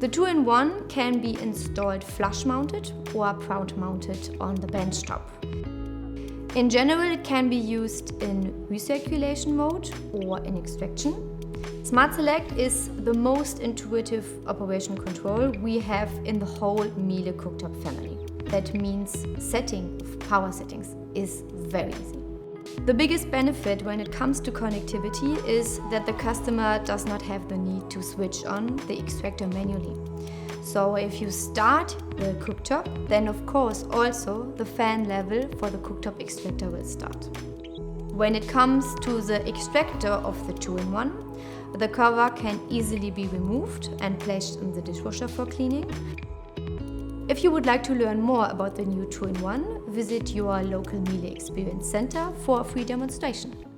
The 2-in-1 can be installed flush mounted or proud mounted on the bench top. In general, it can be used in recirculation mode or in extraction. Smart Select is the most intuitive operation control we have in the whole Miele cooktop family. That means setting of power settings is very easy. The biggest benefit when it comes to connectivity is that the customer does not have the need to switch on the extractor manually. So if you start the cooktop, then of course also the fan level for the cooktop extractor will start. When it comes to the extractor of the 2-in-1, the cover can easily be removed and placed in the dishwasher for cleaning. If you would like to learn more about the new 2-in-1, visit your local Miele Experience Center for a free demonstration.